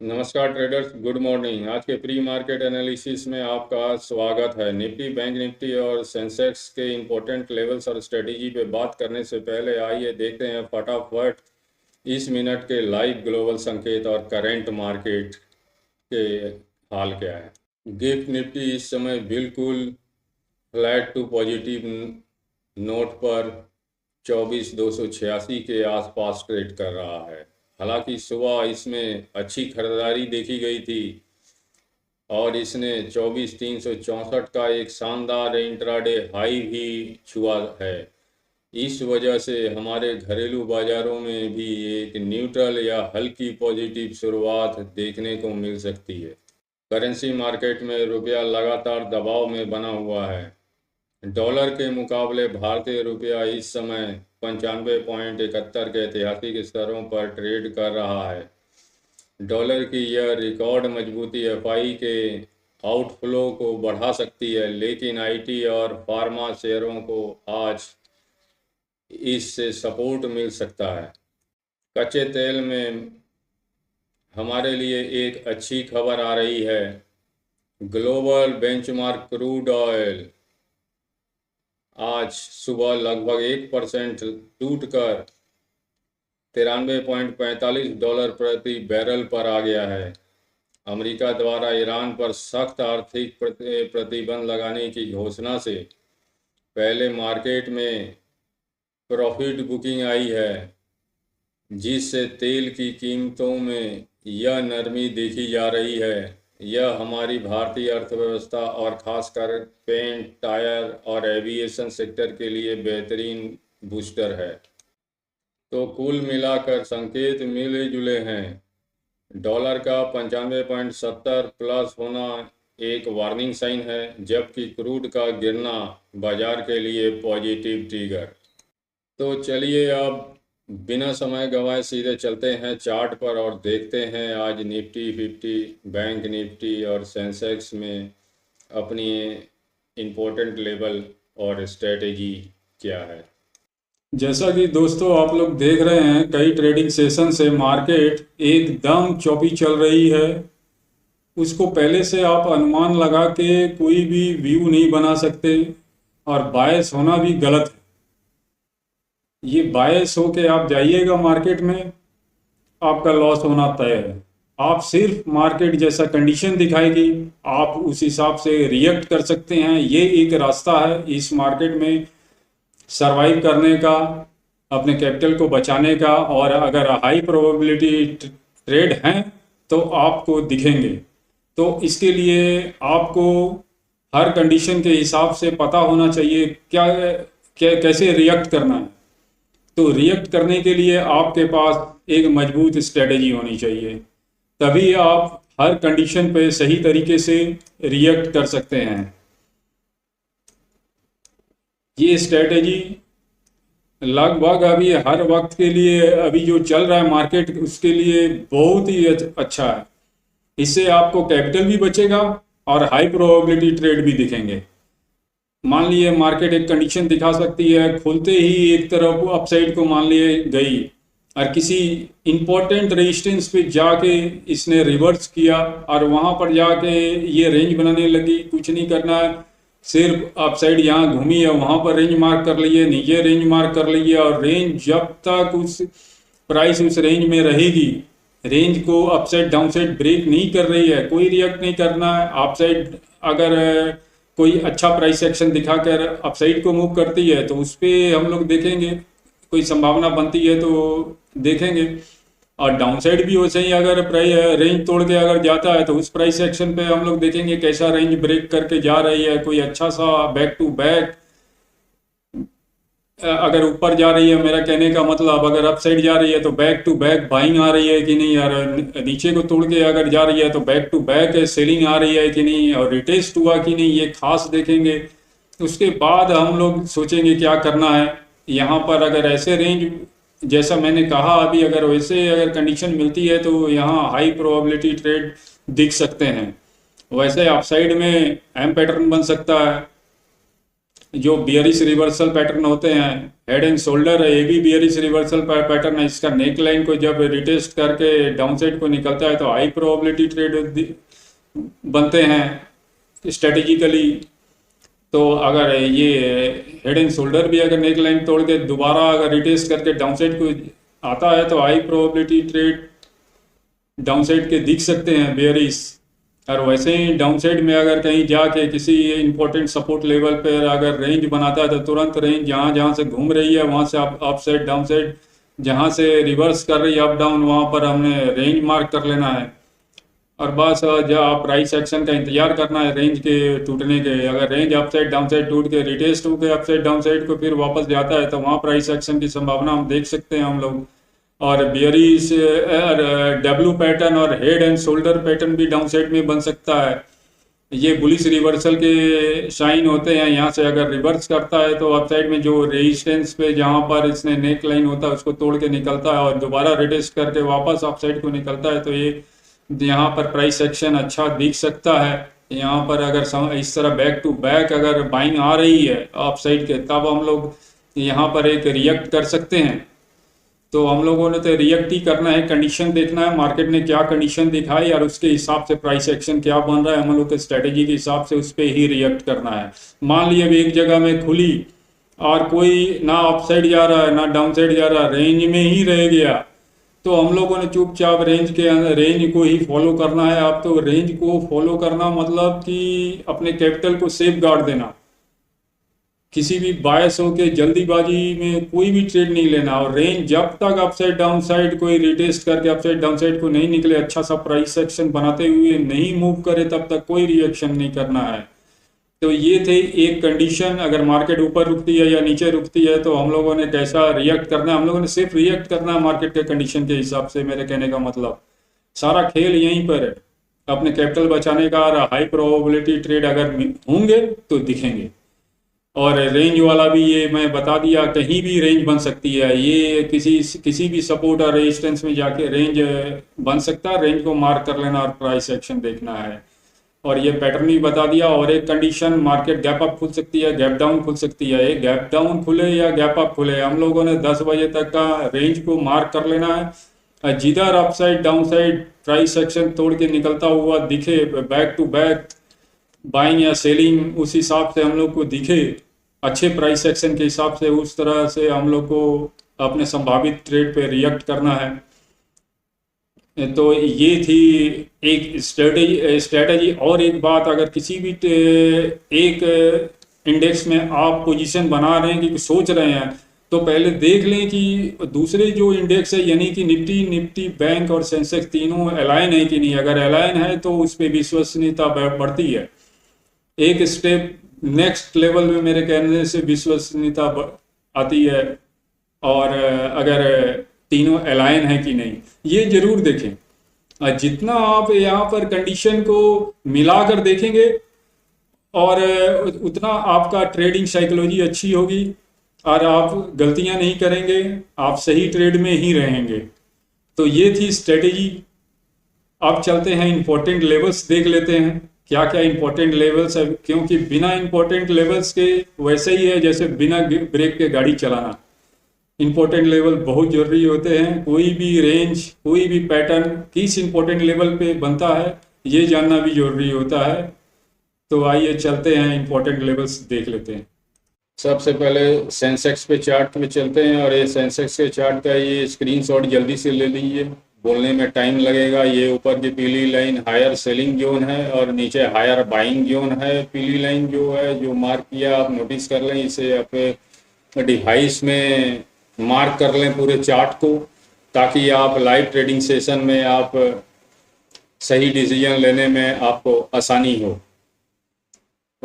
नमस्कार traders, good morning. आज के प्री मार्केट एनालिसिस में आपका स्वागत है। निफ्टी, बैंक निफ्टी और सेंसेक्स के इंपॉर्टेंट लेवल्स और स्ट्रेटेजी पे बात करने से पहले आइए देखते हैं फटाफट इस मिनट के लाइव ग्लोबल संकेत और करंट मार्केट के हाल क्या है। गिफ्ट निफ्टी इस समय बिल्कुल फ्लैट टू पॉजिटिव नोट पर 24,286 के आसपास ट्रेड कर रहा है। हालांकि सुबह इसमें अच्छी खरीदारी देखी गई थी और इसने 24,364 का एक शानदार इंट्राडे हाई भी छुआ है। इस वजह से हमारे घरेलू बाजारों में भी एक न्यूट्रल या हल्की पॉजिटिव शुरुआत देखने को मिल सकती है। करेंसी मार्केट में रुपया लगातार दबाव में बना हुआ है। डॉलर के मुकाबले भारतीय रुपया इस समय 95.71 के ऐतिहासिक स्तरों पर ट्रेड कर रहा है। डॉलर की यह रिकॉर्ड मजबूती एफआई के आउटफ्लो को बढ़ा सकती है, लेकिन आईटी और फार्मा शेयरों को आज इससे सपोर्ट मिल सकता है। कच्चे तेल में हमारे लिए एक अच्छी खबर आ रही है। ग्लोबल बेंचमार्क क्रूड ऑयल आज सुबह लगभग 1% टूटकर $93.45 प्रति बैरल पर आ गया है। अमेरिका द्वारा ईरान पर सख्त आर्थिक प्रतिबंध लगाने की घोषणा से पहले मार्केट में प्रॉफिट बुकिंग आई है, जिससे तेल की कीमतों में यह नरमी देखी जा रही है। यह हमारी भारतीय अर्थव्यवस्था और खासकर पेंट, टायर और एविएशन सेक्टर के लिए बेहतरीन बूस्टर है। तो कुल मिलाकर संकेत मिले जुले हैं। डॉलर का 95.70 प्लस होना एक वार्निंग साइन है, जबकि क्रूड का गिरना बाजार के लिए पॉजिटिव ट्रिगर। तो चलिए अब बिना समय गंवाए सीधे चलते हैं चार्ट पर और देखते हैं आज निफ्टी 50, बैंक निफ्टी और सेंसेक्स में अपनी इम्पोर्टेंट लेवल और स्ट्रेटेजी क्या है। जैसा कि दोस्तों आप लोग देख रहे हैं, कई ट्रेडिंग सेशन से मार्केट एकदम चौपी चल रही है। उसको पहले से आप अनुमान लगा के कोई भी व्यू नहीं बना सकते और बायस होना भी गलत है। ये बायस हो के आप जाइएगा मार्केट में, आपका लॉस होना तय है। आप सिर्फ मार्केट जैसा कंडीशन दिखाएगी, आप उस हिसाब से रिएक्ट कर सकते हैं। ये एक रास्ता है इस मार्केट में सरवाइव करने का, अपने कैपिटल को बचाने का। और अगर हाई प्रोबेबिलिटी ट्रेड हैं तो आपको दिखेंगे। तो इसके लिए आपको हर कंडीशन के हिसाब से पता होना चाहिए क्या कैसे रिएक्ट करना है। तो रिएक्ट करने के लिए आपके पास एक मजबूत स्ट्रेटेजी होनी चाहिए, तभी आप हर कंडीशन पे सही तरीके से रिएक्ट कर सकते हैं। ये स्ट्रेटेजी लगभग अभी हर वक्त के लिए, अभी जो चल रहा है मार्केट, उसके लिए बहुत ही अच्छा है। इससे आपको कैपिटल भी बचेगा और हाई प्रोबेबिलिटी ट्रेड भी दिखेंगे। मान लिए मार्केट एक कंडीशन दिखा सकती है, खुलते ही एक तरफ अपसाइड को मान लिए गई और किसी इंपॉर्टेंट रेजिस्टेंस पे जाके इसने रिवर्स किया और वहां पर जाके ये रेंज बनाने लगी। कुछ नहीं करना है, सिर्फ अपसाइड यहाँ घूमी है, वहां पर रेंज मार्क कर लीजिए, नीचे रेंज मार्क कर लीजिए। और रेंज जब तक उस प्राइस उस रेंज में रहेगी, रेंज को अपसाइड डाउनसाइड ब्रेक नहीं कर रही है, कोई रिएक्ट नहीं करना है। अपसाइड अगर कोई अच्छा प्राइस एक्शन दिखाकर अपसाइड को मूव करती है तो उस पर हम लोग देखेंगे, कोई संभावना बनती है तो देखेंगे। और डाउनसाइड भी वैसे ही अगर प्राइस रेंज तोड़ के अगर जाता है तो उस प्राइस एक्शन पे हम लोग देखेंगे कैसा रेंज ब्रेक करके जा रही है। कोई अच्छा सा बैक टू बैक अगर ऊपर जा रही है, मेरा कहने का मतलब अगर अप साइड जा रही है तो बैक टू बैक बाइंग आ रही है कि नहीं, और नीचे को तोड़ के अगर जा रही है तो बैक टू बैक सेलिंग आ रही है कि नहीं, और रिटेस्ट हुआ कि नहीं, ये खास देखेंगे। उसके बाद हम लोग सोचेंगे क्या करना है। यहाँ पर अगर ऐसे रेंज जैसा मैंने कहा अभी, अगर वैसे अगर कंडीशन मिलती है तो यहाँ हाई प्रोबेबिलिटी ट्रेड दिख सकते हैं। वैसे अपसाइड में एम पैटर्न बन सकता है, जो बियरिश रिवर्सल पैटर्न होते हैं, हेड एंड शोल्डर है, ये भी बियरिश रिवर्सल पैटर्न है। इसका नेक लाइन को जब रिटेस्ट करके डाउन साइड को निकलता है तो हाई प्रोबेबिलिटी ट्रेड बनते हैं स्ट्रेटेजिकली। तो अगर ये हेड एंड शोल्डर भी अगर नेक लाइन तोड़ के दोबारा अगर रिटेस्ट करके डाउन साइड को आता है तो high probability trade down side के दिख सकते हैं बेयरिश। और वैसे ही डाउन साइड में अगर कहीं जाके किसी इंपॉर्टेंट सपोर्ट लेवल पर अगर रेंज बनाता है तो तुरंत रेंज जहाँ जहाँ से घूम रही है वहाँ से अप साइड डाउन साइड, जहाँ से रिवर्स कर रही है अप डाउन, वहाँ पर हमने रेंज मार्क कर लेना है। और बस जब आप प्राइस एक्शन का इंतजार करना है रेंज के टूटने के। अगर range up side down side टूट के रिटेस्ट होकर अप साइड डाउन साइड को फिर वापस जाता है तो वहाँ प्राइस एक्शन की संभावना हम देख सकते हैं हम लोग। और बियरिश डब्ल्यू पैटर्न और हेड एंड शोल्डर पैटर्न भी डाउन साइड में बन सकता है। ये बुलिश रिवर्सल के साइन होते हैं। यहाँ से अगर रिवर्स करता है तो अप साइड में जो रेजिस्टेंस पे जहाँ पर इसने नेक लाइन होता है उसको तोड़ के निकलता है और दोबारा रिटेस्ट करके वापस अप साइड को निकलता है तो ये यहाँ पर प्राइस एक्शन अच्छा दिख सकता है। यहाँ पर अगर इस तरह बैक टू बैक अगर बाइंग आ रही है अप साइड के, तब हम लोग यहाँ पर एक रिएक्ट कर सकते हैं। तो हम लोगों ने तो रिएक्ट ही करना है, कंडीशन देखना है मार्केट ने क्या कंडीशन दिखाई और उसके हिसाब से प्राइस एक्शन क्या बन रहा है, हम लोग के स्ट्रेटेजी के हिसाब से उस पर ही रिएक्ट करना है। मान लिया अभी एक जगह में खुली और कोई ना अप साइड जा रहा है ना डाउन साइड जा रहा है, रेंज में ही रह गया, तो हम लोगों ने चुपचाप रेंज को ही फॉलो करना है। आप तो रेंज को फॉलो करना मतलब कि अपने कैपिटल को सेफ गार्ड देना, किसी भी बायस हो के जल्दीबाजी में कोई भी ट्रेड नहीं लेना। और रेंज जब तक अपसाइड डाउन साइड कोई रिटेस्ट करके अपसाइड डाउन साइड को नहीं निकले, अच्छा सा प्राइस एक्शन बनाते हुए नहीं मूव करे, तब तक कोई रिएक्शन नहीं करना है। तो ये थे एक कंडीशन, अगर मार्केट ऊपर रुकती है या नीचे रुकती है तो हम लोगों ने कैसा रिएक्ट करना है। हम लोगों ने सिर्फ रिएक्ट करना है मार्केट के कंडीशन के हिसाब से। मेरे कहने का मतलब सारा खेल यहीं पर है, अपने कैपिटल बचाने का। और हाई प्रोबेबिलिटी ट्रेड अगर होंगे तो दिखेंगे। और रेंज वाला भी ये मैं बता दिया, कहीं भी रेंज बन सकती है। ये किसी भी सपोर्ट और रेजिस्टेंस में जाके रेंज बन सकता है। रेंज को मार्क कर लेना और प्राइस एक्शन देखना है। और ये पैटर्न भी बता दिया। और एक कंडीशन, मार्केट गैप अप खुल सकती है, गैप डाउन खुल सकती है। एक गैप डाउन खुले या गैप अप खुले, हम लोगों ने 10 बजे तक का रेंज को मार्क कर लेना है। जिधर up side down side price action तोड़ के निकलता हुआ दिखे, बैक टू बैक बाइंग या सेलिंग, उस हिसाब से हम लोग को दिखे अच्छे प्राइस एक्शन के हिसाब से, उस तरह से हम लोग को अपने संभावित ट्रेड पे रिएक्ट करना है। तो ये थी एक स्ट्रेटेजी। और एक बात, अगर किसी भी एक इंडेक्स में आप पोजीशन बना रहे हैं कि सोच रहे हैं, तो पहले देख लें कि दूसरे जो इंडेक्स है यानी कि निफ्टी बैंक और सेंसेक्स तीनों अलाइन है कि नहीं। अगर अलाइन है तो उस पर विश्वसनीयता बढ़ती है। एक स्टेप नेक्स्ट लेवल में मेरे कहने से विश्वसनीयता आती है। और अगर तीनों अलाइन है कि नहीं ये जरूर देखें। जितना आप यहाँ पर कंडीशन को मिलाकर देखेंगे और उतना आपका ट्रेडिंग साइकोलॉजी अच्छी होगी और आप गलतियाँ नहीं करेंगे, आप सही ट्रेड में ही रहेंगे। तो ये थी स्ट्रेटेजी। अब चलते हैं इंपॉर्टेंट लेवल्स देख लेते हैं क्या क्या इंपॉर्टेंट लेवल्स है, क्योंकि बिना इंपॉर्टेंट लेवल्स के वैसे ही है जैसे बिना ब्रेक के गाड़ी चलाना। इंपॉर्टेंट लेवल बहुत जरूरी होते हैं। कोई भी रेंज, कोई भी पैटर्न किस इंपॉर्टेंट लेवल पे बनता है ये जानना भी जरूरी होता है। तो आइए चलते हैं इंपॉर्टेंट लेवल्स देख लेते हैं। सबसे पहले सेंसेक्स पे चार्ट में चलते हैं। और ये सेंसेक्स के चार्ट का ये स्क्रीनशॉट जल्दी से ले लीजिए, बोलने में टाइम लगेगा। ये ऊपर की पीली लाइन हायर सेलिंग जोन है और नीचे हायर बाइंग जोन है। पीली लाइन जो है जो मार्क किया आप नोटिस कर लें, इसे अपने डिवाइस में मार्क कर लें पूरे चार्ट को, ताकि आप लाइव ट्रेडिंग सेशन में आप सही डिसीजन लेने में आपको आसानी हो।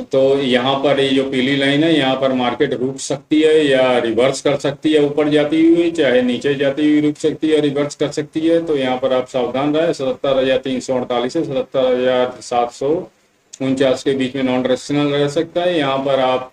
तो यहाँ पर ये जो पीली लाइन है यहाँ पर मार्केट रुक सकती है या रिवर्स कर सकती है, ऊपर जाती हुई चाहे नीचे जाती हुई रुक सकती है, रिवर्स कर सकती है। तो यहाँ पर आप सावधान रहे। 77,348 से 77,749 के बीच में नॉन डायरेक्शनल रह सकता है। यहाँ पर आप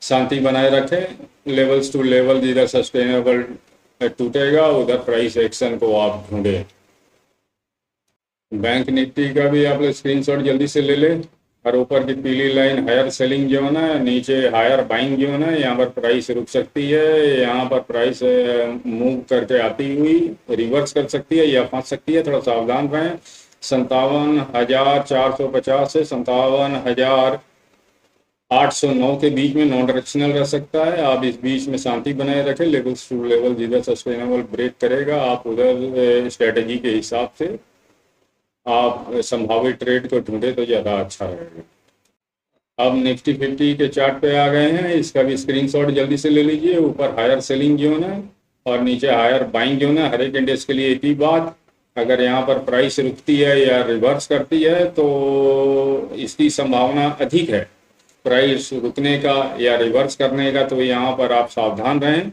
शांति बनाए रखें। लेवल्स टू लेवल जिधर सस्टेनेबल टूटेगा उधर प्राइस एक्शन को आप ढूंढें। बैंक निफ्टी का भी आप स्क्रीनशॉट जल्दी से ले लें। और ऊपर की पीली लाइन हायर सेलिंग जो है ना, नीचे हायर बाइंग जो है ना, यहाँ पर प्राइस रुक सकती है, यहाँ पर प्राइस मूव करके आती हुई रिवर्स कर सकती है या फंस सकती है, थोड़ा सावधान रहें। 57,450 से 57,809 के बीच में नॉन डायरेक्शनल रह सकता है। आप इस बीच में शांति बनाए रखें। लेवल्स टू लेवल जिधर सस्टेनेबल ब्रेक करेगा आप उधर स्ट्रेटेजी के हिसाब से आप संभावित ट्रेड को ढूंढे तो ज़्यादा अच्छा रहेगा। अब निफ्टी 50 के चार्ट पे आ गए हैं, इसका भी स्क्रीनशॉट जल्दी से ले लीजिए। ऊपर हायर सेलिंग जोन है और नीचे हायर बाइंग जोन है। हर एक इंडेक्स के लिए एक ही बात, अगर यहाँ पर प्राइस रुकती है या रिवर्स करती है तो इसकी संभावना अधिक है प्राइस रुकने का या रिवर्स करने का, तो यहाँ पर आप सावधान रहें।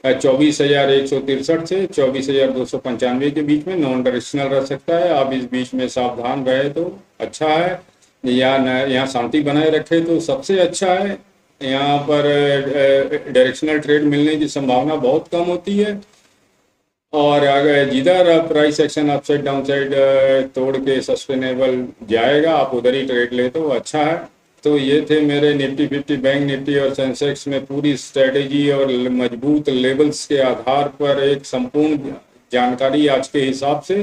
24,163 से 24,295 के बीच में नॉन डायरेक्शनल रह सकता है। आप इस बीच में सावधान रहे तो अच्छा है, या यहाँ शांति बनाए रखे तो सबसे अच्छा है। यहाँ पर डायरेक्शनल ट्रेड मिलने की संभावना बहुत कम होती है, और अगर जिधर प्राइस एक्शन अपसाइड डाउनसाइड तोड़ के सस्टेनेबल जाएगा आप उधर ही ट्रेड ले तो अच्छा है। तो ये थे मेरे निफ्टी 50, बैंक निफ्टी और सेंसेक्स में पूरी स्ट्रेटेजी और मजबूत लेवल्स के आधार पर एक संपूर्ण जानकारी आज के हिसाब से।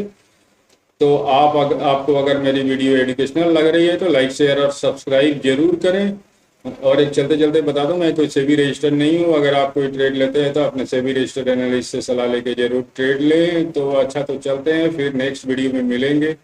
तो आपको अगर मेरी वीडियो एजुकेशनल लग रही है तो लाइक शेयर और सब्सक्राइब जरूर करें। और एक चलते चलते बता दूं, मैं कोई सेबी रजिस्टर्ड नहीं हूं। अगर आप कोई ट्रेड लेते हैं तो अपने सेबी रजिस्टर्ड एनालिस्ट से सलाह लेके जरूर ट्रेड लें। तो अच्छा, तो चलते हैं, फिर नेक्स्ट वीडियो में मिलेंगे।